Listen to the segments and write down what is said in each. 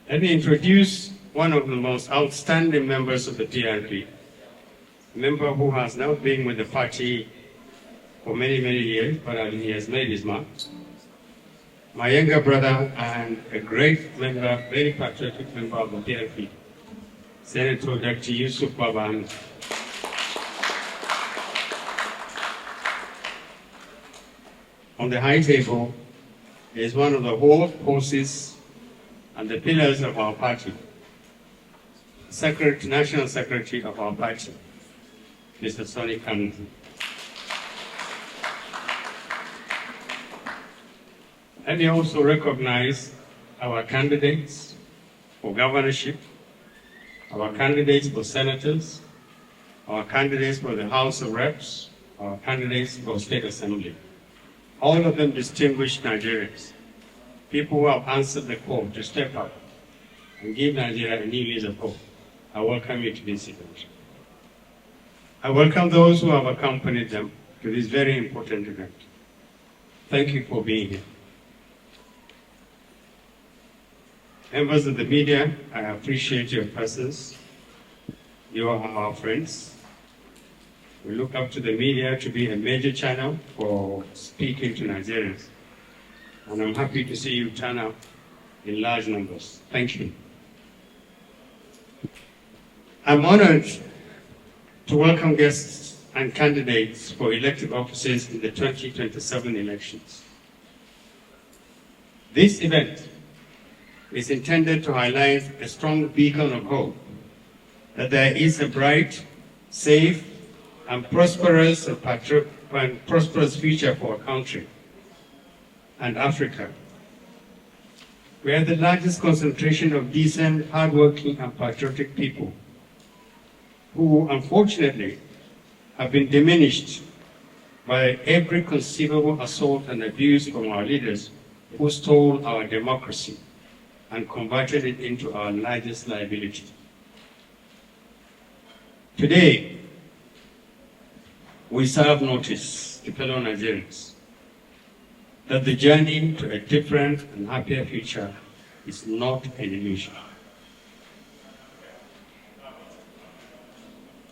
Let me introduce one of the most outstanding members of the PRP, a member who has now been with the party for many, many years, but he has made his mark. My younger brother and a great member, very patriotic member of the PRP, Senator Dr. Yusuf Baba-Ahmed. On the high table is one of the horses and the pillars of our party, National Secretary of our party, Mr. Sonny Kanu. Let me also recognize our candidates for governorship, our candidates for senators, our candidates for the House of Reps, our candidates for State Assembly. All of them distinguished Nigerians, people who have answered the call to step up and give Nigeria a new lease of hope. I welcome you to this event. I welcome those who have accompanied them to this very important event. Thank you for being here. Members of the media, I appreciate your presence. You are our friends. We look up to the media to be a major channel for speaking to Nigerians. And I'm happy to see you turn up in large numbers. Thank you. I'm honored to welcome guests and candidates for elected offices in the 2027 elections. This event is intended to highlight a strong beacon of hope that there is a bright, safe, and prosperous future for our country and Africa. We have the largest concentration of decent, hardworking, and patriotic people who, unfortunately, have been diminished by every conceivable assault and abuse from our leaders who stole our democracy and converted it into our largest liability. Today, we serve notice to fellow Nigerians that the journey to a different and happier future is not an illusion.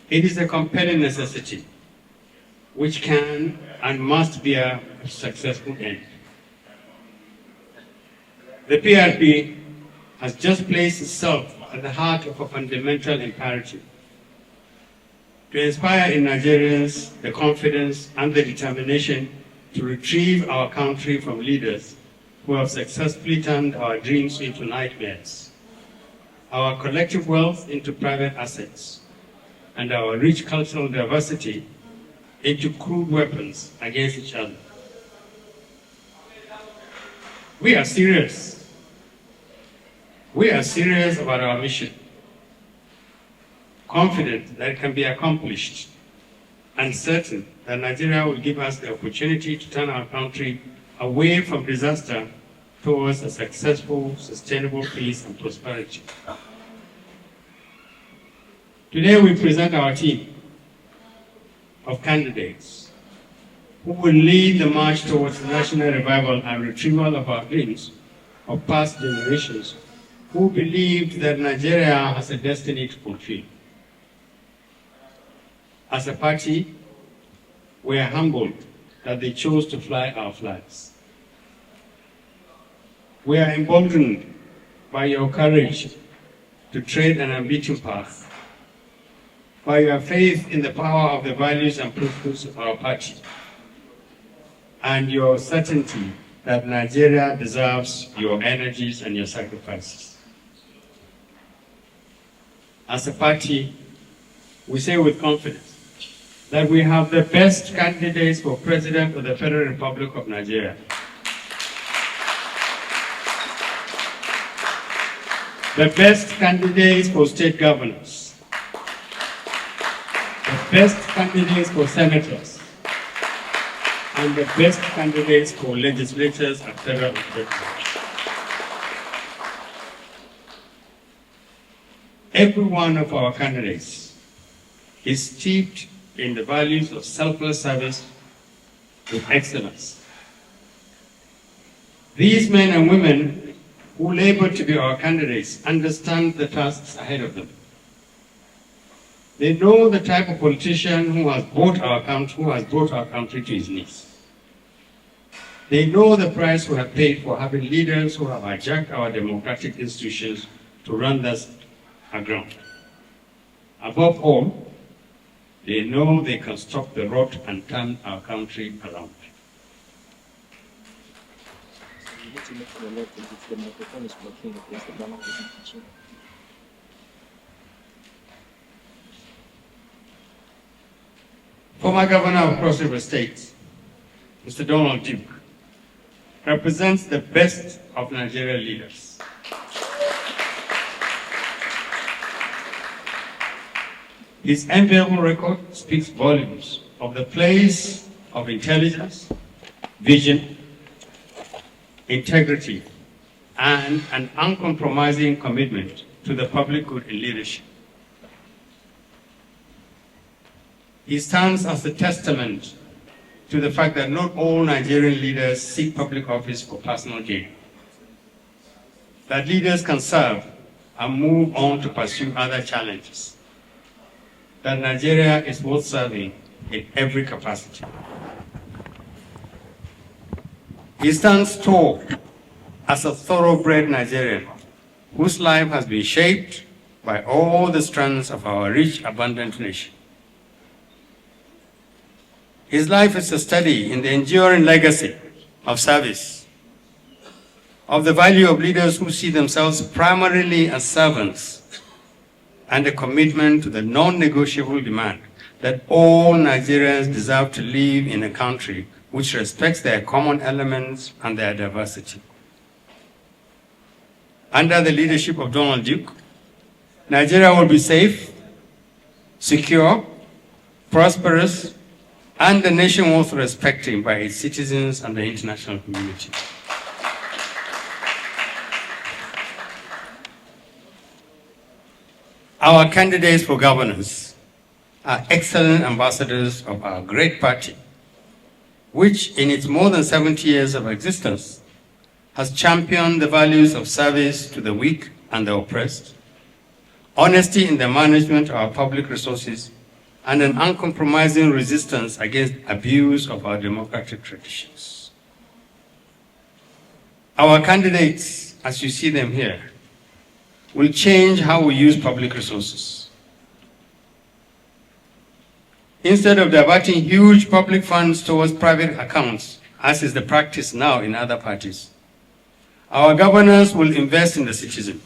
It is a compelling necessity which can and must be a successful end. The PRP has just placed itself at the heart of a fundamental imperative to inspire in Nigerians the confidence and the determination to retrieve our country from leaders who have successfully turned our dreams into nightmares, our collective wealth into private assets, and our rich cultural diversity into crude weapons against each other. We are serious. We are serious about our mission, confident that it can be accomplished, and certain that Nigeria will give us the opportunity to turn our country away from disaster towards a successful, sustainable peace and prosperity. Today we present our team of candidates who will lead the march towards national revival and retrieval of our dreams of past generations who believed that Nigeria has a destiny to fulfill. As a party, we are humbled that they chose to fly our flags. We are emboldened by your courage to tread an unbeaten path, by your faith in the power of the values and principles of our party, and your certainty that Nigeria deserves your energies and your sacrifices. As a party, we say with confidence that we have the best candidates for President of the Federal Republic of Nigeria. The best candidates for state governors. The best candidates for senators. And the best candidates for legislators at federal level. Every one of our candidates is steeped in the values of selfless service with excellence. These men and women who labor to be our candidates understand the tasks ahead of them. They know the type of politician who has brought our country to its knees. They know the price we have paid for having leaders who have hijacked our democratic institutions to run us aground. Above all, they know they can stop the rot and turn our country around. Former Governor of Cross River State, Mr. Donald Duke, represents the best of Nigerian leaders. His enviable record speaks volumes of the place of intelligence, vision, integrity, and an uncompromising commitment to the public good in leadership. He stands as a testament to the fact that not all Nigerian leaders seek public office for personal gain. That leaders can serve and move on to pursue other challenges. That Nigeria is worth serving in every capacity. He stands tall as a thoroughbred Nigerian whose life has been shaped by all the strands of our rich, abundant nation. His life is a study in the enduring legacy of service, of the value of leaders who see themselves primarily as servants, and a commitment to the non-negotiable demand that all Nigerians deserve to live in a country which respects their common elements and their diversity. Under the leadership of Donald Duke, Nigeria will be safe, secure, prosperous, and a nation worth respecting by its citizens and the international community. Our candidates for governors are excellent ambassadors of our great party, which in its more than 70 years of existence has championed the values of service to the weak and the oppressed, honesty in the management of our public resources, and an uncompromising resistance against abuse of our democratic traditions. Our candidates, as you see them here, will change how we use public resources. Instead of diverting huge public funds towards private accounts, as is the practice now in other parties, our governors will invest in the citizen.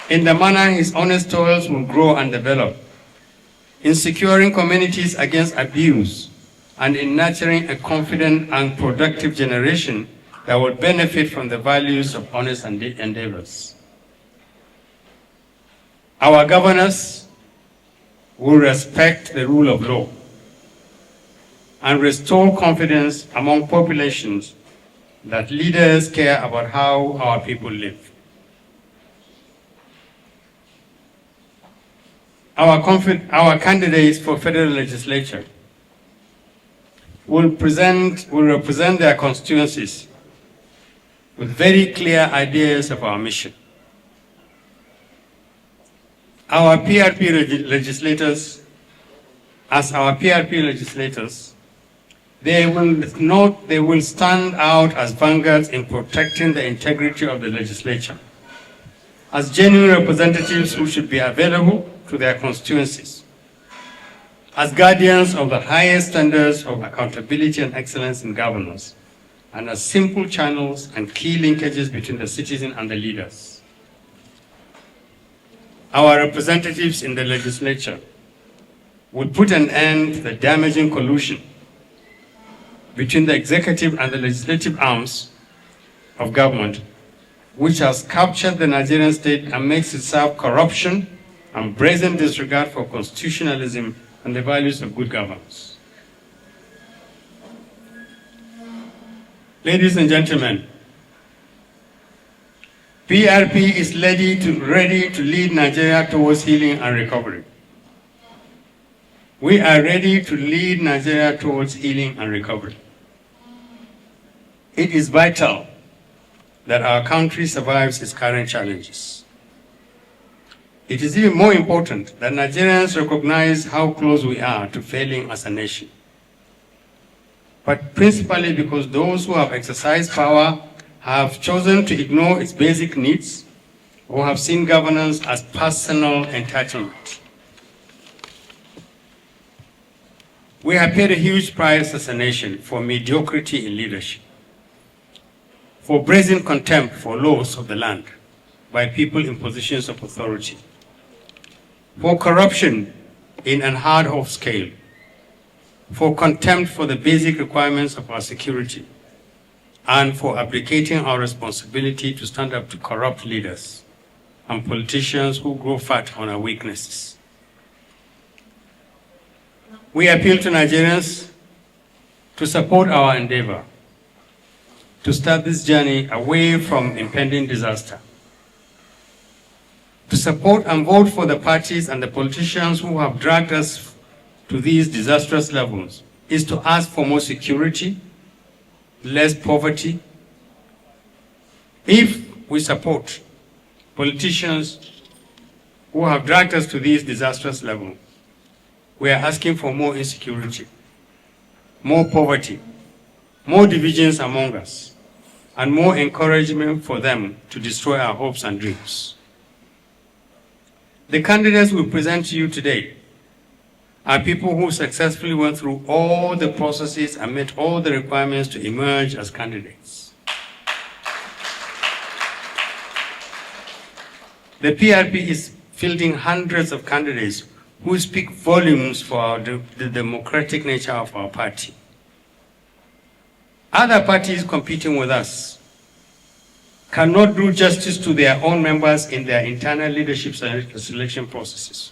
In the manner his honest toils will grow and develop, in securing communities against abuse, and in nurturing a confident and productive generation that will benefit from the values of honest endeavors. Our governors will respect the rule of law and restore confidence among populations that leaders care about how our people live. Our candidates for federal legislature will represent their constituencies with very clear ideas of our mission. Our PRP legislators, they will stand out as vanguards in protecting the integrity of the legislature, as genuine representatives who should be available to their constituencies, as guardians of the highest standards of accountability and excellence in governance, and as simple channels and key linkages between the citizen and the leaders. Our representatives in the legislature will put an end to the damaging collusion between the executive and the legislative arms of government, which has captured the Nigerian state and makes it serve corruption and brazen disregard for constitutionalism and the values of good governance. Ladies and gentlemen, PRP is ready to lead Nigeria towards healing and recovery. We are ready to lead Nigeria towards healing and recovery. It is vital that our country survives its current challenges. It is even more important that Nigerians recognize how close we are to failing as a nation. But principally because those who have exercised power have chosen to ignore its basic needs or have seen governance as personal entitlement. We have paid a huge price as a nation for mediocrity in leadership, for brazen contempt for laws of the land by people in positions of authority, for corruption in an unheard-of scale, for contempt for the basic requirements of our security, and for abdicating our responsibility to stand up to corrupt leaders and politicians who grow fat on our weaknesses. We appeal to Nigerians to support our endeavor to start this journey away from impending disaster, to support and vote for the parties and the politicians who have dragged us to these disastrous levels is to ask for more security, less poverty. If we support politicians who have dragged us to these disastrous levels, we are asking for more insecurity, more poverty, more divisions among us, and more encouragement for them to destroy our hopes and dreams. The candidates we present to you today are people who successfully went through all the processes and met all the requirements to emerge as candidates. The PRP is fielding hundreds of candidates who speak volumes for the democratic nature of our party. Other parties competing with us cannot do justice to their own members in their internal leadership selection processes.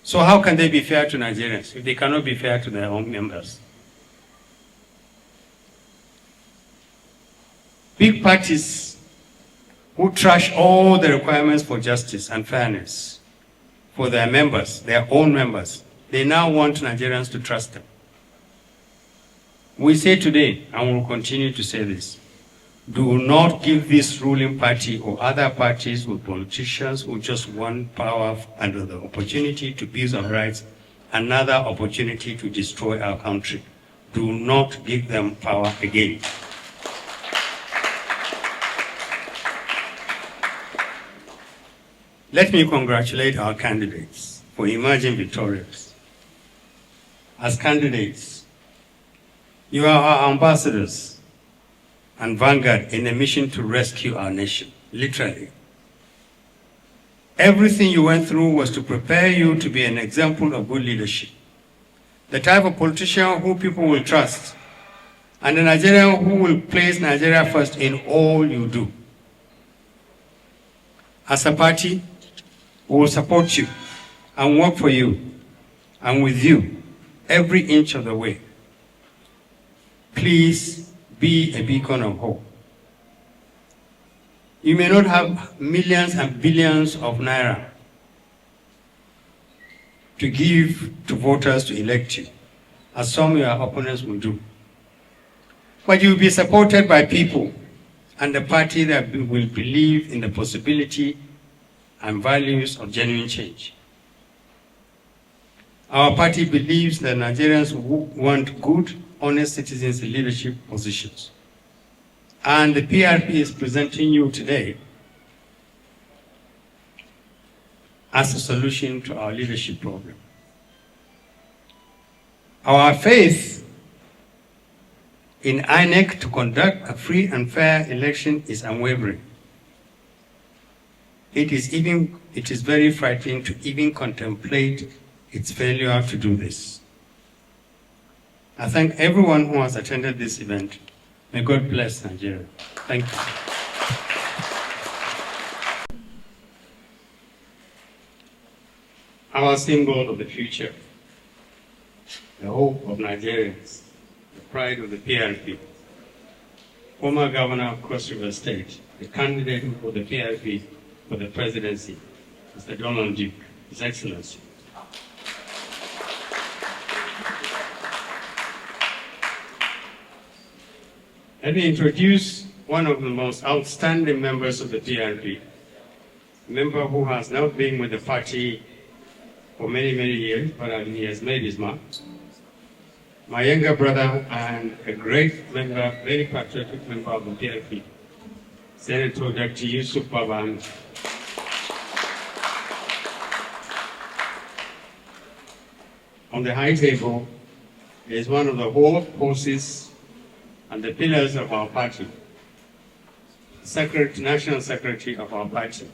So how can they be fair to Nigerians if they cannot be fair to their own members? Big parties who trash all the requirements for justice and fairness for their members, their own members, they now want Nigerians to trust them. We say today, and will continue to say this, do not give this ruling party or other parties or politicians who just want power and the opportunity to abuse our rights another opportunity to destroy our country. Do not give them power again. Let me congratulate our candidates for emerging victorious. As candidates, you are our ambassadors and vanguard in a mission to rescue our nation, literally. Everything you went through was to prepare you to be an example of good leadership, the type of politician who people will trust, and a Nigerian who will place Nigeria first in all you do. As a party, we will support you and work for you and with you every inch of the way. Please be a beacon of hope. You may not have millions and billions of naira to give to voters to elect you, as some of your opponents will do. But you will be supported by people and the party that will believe in the possibility and values of genuine change. Our party believes that Nigerians want good, honest citizens in leadership positions. And the PRP is presenting you today as a solution to our leadership problem. Our faith in INEC to conduct a free and fair election is unwavering. It is very frightening to even contemplate its failure to do this. I thank everyone who has attended this event. May God bless Nigeria. Thank you. Our symbol of the future, the hope of Nigerians, the pride of the PRP, former governor of Cross River State, the candidate for the PRP for the presidency, Mr. Donald Duke, His Excellency. Let me introduce one of the most outstanding members of the PRP, a member who has now been with the party for many, many years, but he has made his mark. My younger brother and a great member, very patriotic member of the PRP, Senator Dr. Yusuf Baba-Ahmed. On the high table is one of the whole forces and the pillars of our party, National Secretary of our party,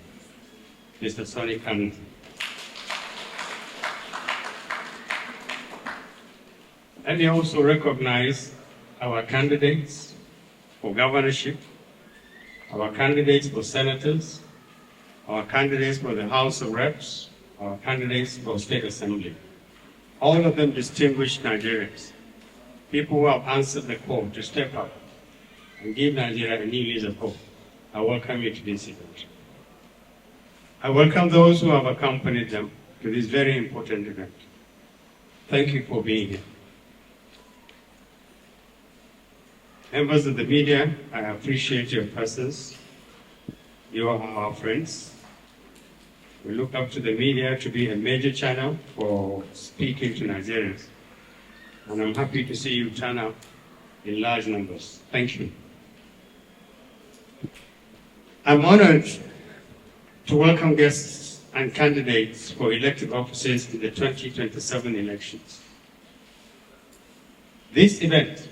Mr. Sonny Kanu. Let me also recognize our candidates for governorship, our candidates for senators, our candidates for the House of Reps, our candidates for State Assembly. All of them distinguished Nigerians, people who have answered the call to step up and give Nigeria a new lease of hope. I welcome you to this event. I welcome those who have accompanied them to this very important event. Thank you for being here. Members of the media, I appreciate your presence. You are our friends. We look up to the media to be a major channel for speaking to Nigerians. And I'm happy to see you turn up in large numbers. Thank you. I'm honored to welcome guests and candidates for elected offices in the 2027 elections. This event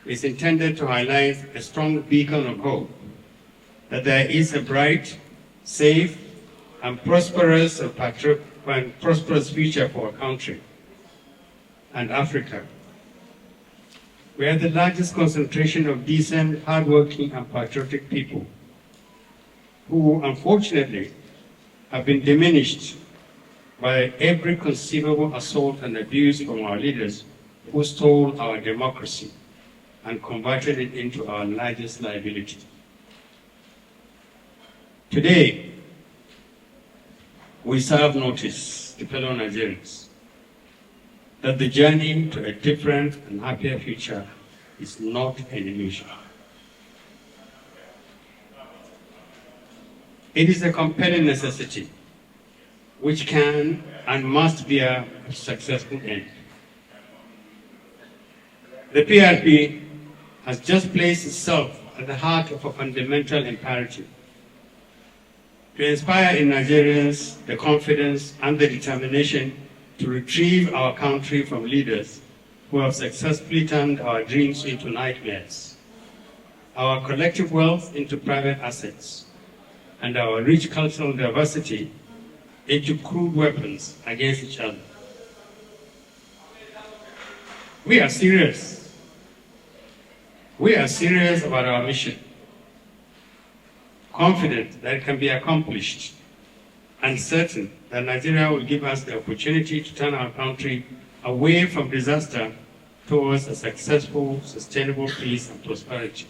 is intended to highlight a strong beacon of hope that there is a bright, safe, and prosperous future for our country and Africa. We are the largest concentration of decent, hardworking, and patriotic people who, unfortunately, have been diminished by every conceivable assault and abuse from our leaders who stole our democracy and converted it into our largest liability. Today, we serve notice to fellow Nigerians that the journey to a different and happier future is not an illusion. It is a compelling necessity which can and must be a successful end. The PRP has just placed itself at the heart of a fundamental imperative to inspire in Nigerians the confidence and the determination to retrieve our country from leaders who have successfully turned our dreams into nightmares, our collective wealth into private assets, and our rich cultural diversity into crude weapons against each other. We are serious. We are serious about our mission, confident that it can be accomplished, and certain that Nigeria will give us the opportunity to turn our country away from disaster towards a successful, sustainable peace and prosperity.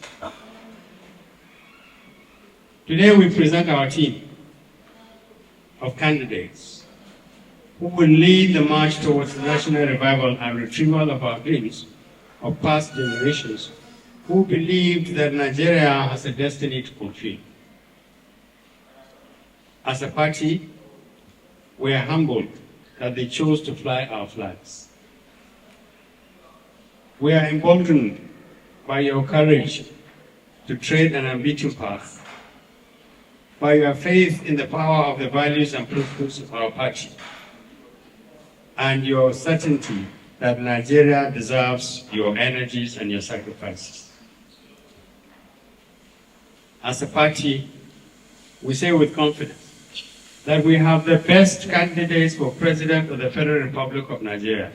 Today we present our team of candidates who will lead the march towards the national revival and retrieval of our dreams of past generations who believed that Nigeria has a destiny to fulfill. As a party, we are humbled that they chose to fly our flags. We are emboldened by your courage to tread an unbeaten path, by your faith in the power of the values and principles of our party, and your certainty that Nigeria deserves your energies and your sacrifices. As a party, we say with confidence that we have the best candidates for President of the Federal Republic of Nigeria.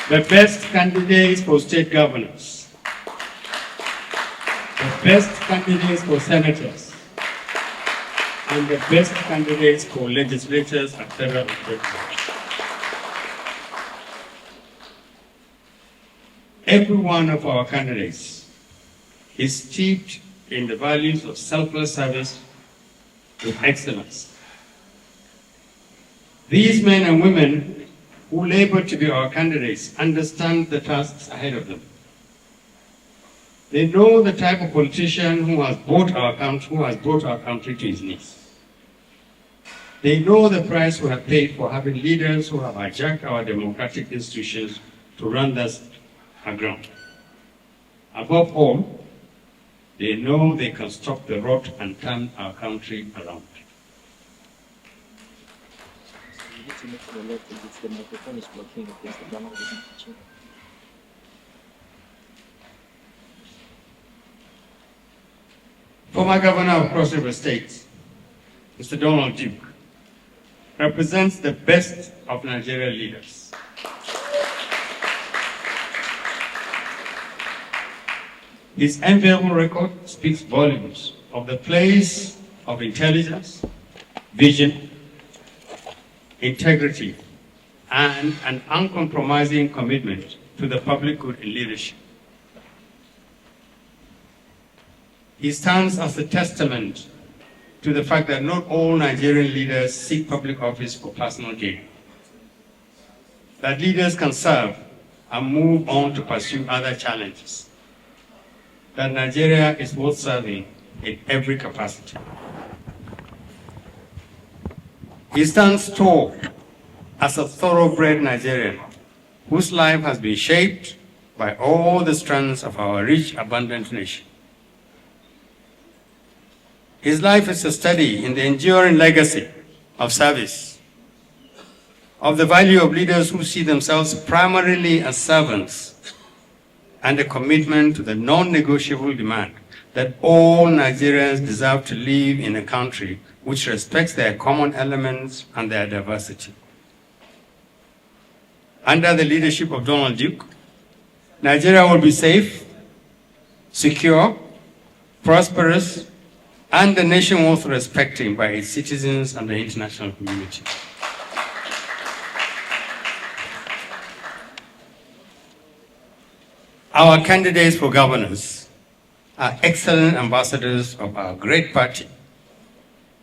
The best candidates for state governors. The best candidates for senators. And the best candidates for legislators at federal and state levels. Every one of our candidates is steeped in the values of selfless service with excellence. These men and women who labor to be our candidates understand the tasks ahead of them. They know the type of politician who has brought our country to its knees. They know the price we have paid for having leaders who have hijacked our democratic institutions to run us aground. Above all, they know they can stop the rot and turn our country around. The microphone is blocking against the camera. Former Governor of Cross River State, Mr. Donald Duke, represents the best of Nigerian leaders. His enviable record speaks volumes of the place of intelligence, vision, integrity, and an uncompromising commitment to the public good in leadership. He stands as a testament to the fact that not all Nigerian leaders seek public office for personal gain. That leaders can serve and move on to pursue other challenges. That Nigeria is worth serving in every capacity. He stands tall as a thoroughbred Nigerian whose life has been shaped by all the strands of our rich, abundant nation. His life is a study in the enduring legacy of service, of the value of leaders who see themselves primarily as servants, and a commitment to the non-negotiable demand that all Nigerians deserve to live in a country which respects their common elements and their diversity. Under the leadership of Donald Duke, Nigeria will be safe, secure, prosperous, and a nation worth respecting by its citizens and the international community. Our candidates for governors are excellent ambassadors of our great party,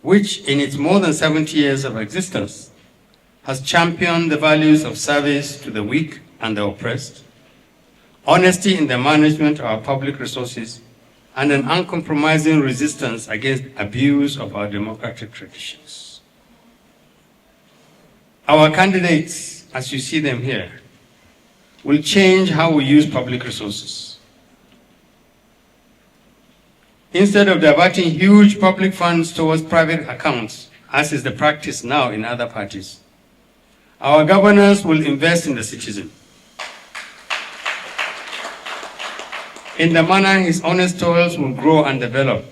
which in its more than 70 years of existence has championed the values of service to the weak and the oppressed, honesty in the management of our public resources, and an uncompromising resistance against abuse of our democratic traditions. Our candidates, as you see them here, will change how we use public resources. Instead of diverting huge public funds towards private accounts, as is the practice now in other parties, our governors will invest in the citizen. In the manner his honest toils will grow and develop,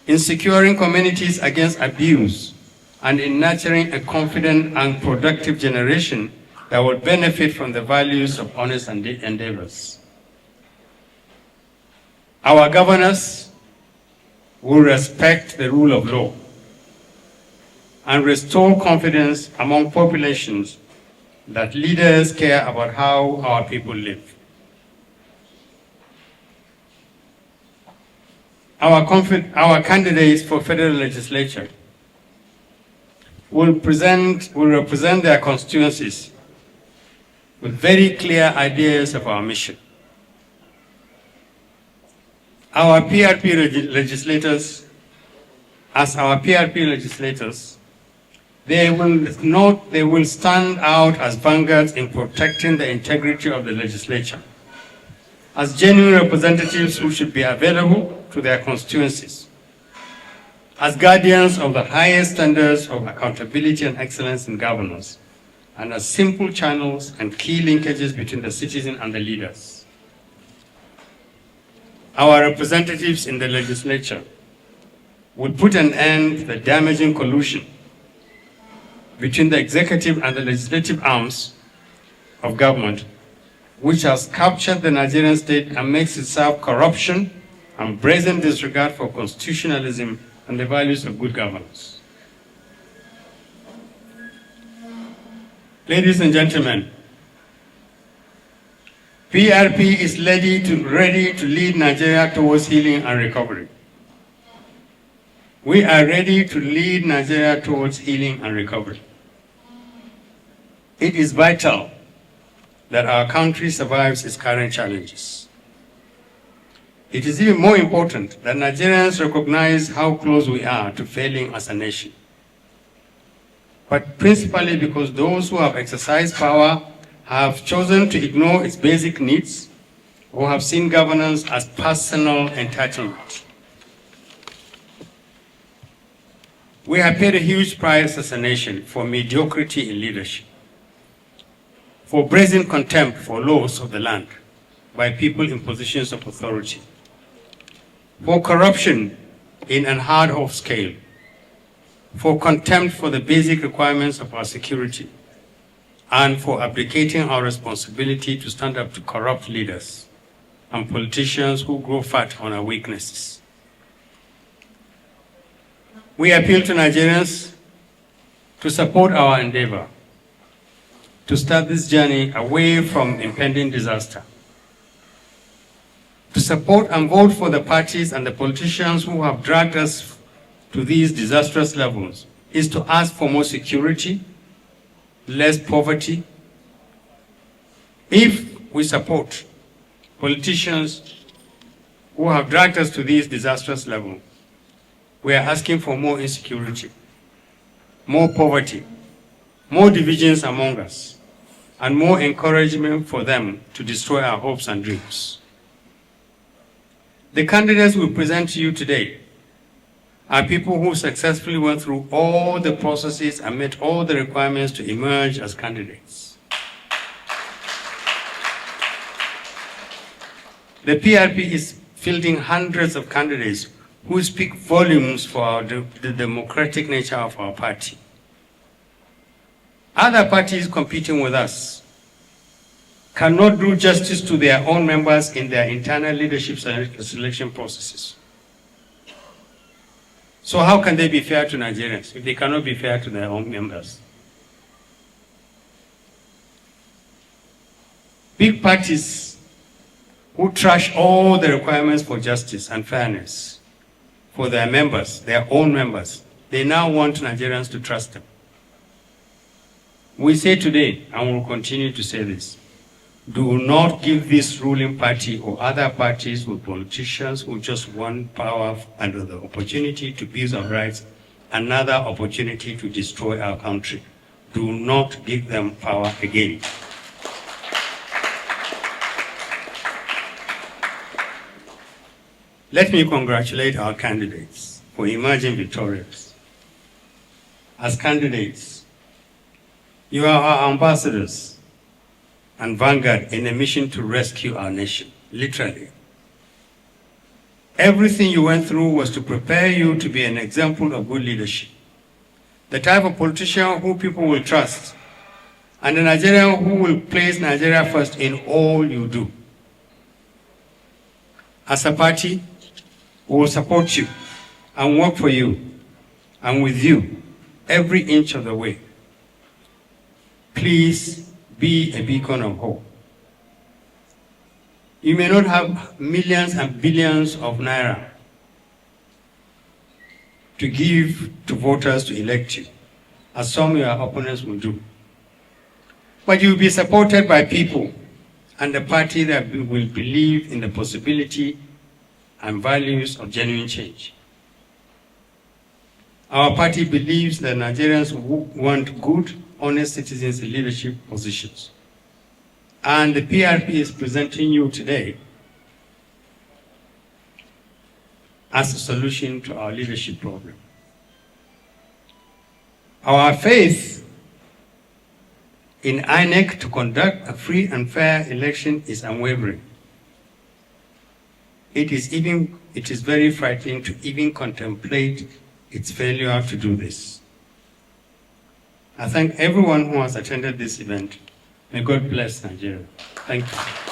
in securing communities against abuse, and in nurturing a confident and productive generation that will benefit from the values of honest endeavors. Our governors will respect the rule of law and restore confidence among populations that leaders care about how our people live. Our candidates for federal legislature will represent their constituencies with very clear ideas of our mission. Our PRP legislators, they will stand out as vanguards in protecting the integrity of the legislature, as genuine representatives who should be available to their constituencies, as guardians of the highest standards of accountability and excellence in governance, and as simple channels and key linkages between the citizen and the leaders. Our representatives in the legislature will put an end to the damaging collusion between the executive and the legislative arms of government, which has captured the Nigerian state and makes it serve corruption and brazen disregard for constitutionalism and the values of good governance. Ladies and gentlemen, PRP is ready to lead Nigeria towards healing and recovery. We are ready to lead Nigeria towards healing and recovery. It is vital that our country survives its current challenges. It is even more important that Nigerians recognize how close we are to failing as a nation. But principally because those who have exercised power have chosen to ignore its basic needs or have seen governance as personal entitlement. We have paid a huge price as a nation for mediocrity in leadership, for brazen contempt for laws of the land by people in positions of authority, for corruption in an unheard-of scale, for contempt for the basic requirements of our security, and for abdicating our responsibility to stand up to corrupt leaders and politicians who grow fat on our weaknesses. We appeal to Nigerians to support our endeavor to start this journey away from impending disaster, to support and vote for the parties and the politicians who have dragged us to these disastrous levels is to ask for more security, less poverty. If we support politicians who have dragged us to these disastrous levels, we are asking for more insecurity, more poverty, more divisions among us, and more encouragement for them to destroy our hopes and dreams. The candidates we present to you today are people who successfully went through all the processes and met all the requirements to emerge as candidates. The PRP is fielding hundreds of candidates who speak volumes for the democratic nature of our party. Other parties competing with us cannot do justice to their own members in their internal leadership selection processes. So how can they be fair to Nigerians if they cannot be fair to their own members? Big parties who trash all the requirements for justice and fairness for their members, their own members, they now want Nigerians to trust them. We say today, and will continue to say this, do not give this ruling party or other parties with politicians who just want power and the opportunity to abuse our rights another opportunity to destroy our country. Do not give them power again. Let me congratulate our candidates for emerging victorious. As candidates, you are our ambassadors and vanguard in a mission to rescue our nation, literally. Everything you went through was to prepare you to be an example of good leadership, the type of politician who people will trust, and a Nigerian who will place Nigeria first in all you do. As a party, we will support you and work for you and with you every inch of the way. Please be a beacon of hope. You may not have millions and billions of naira to give to voters to elect you, as some of your opponents will do. But you will be supported by people and a party that will believe in the possibility and values of genuine change. Our party believes that Nigerians want good, honest citizens in leadership positions. And the PRP is presenting you today as a solution to our leadership problem. Our faith in INEC to conduct a free and fair election is unwavering. It is very frightening to even contemplate its failure to do this. I thank everyone who has attended this event. May God bless Nigeria. Thank you.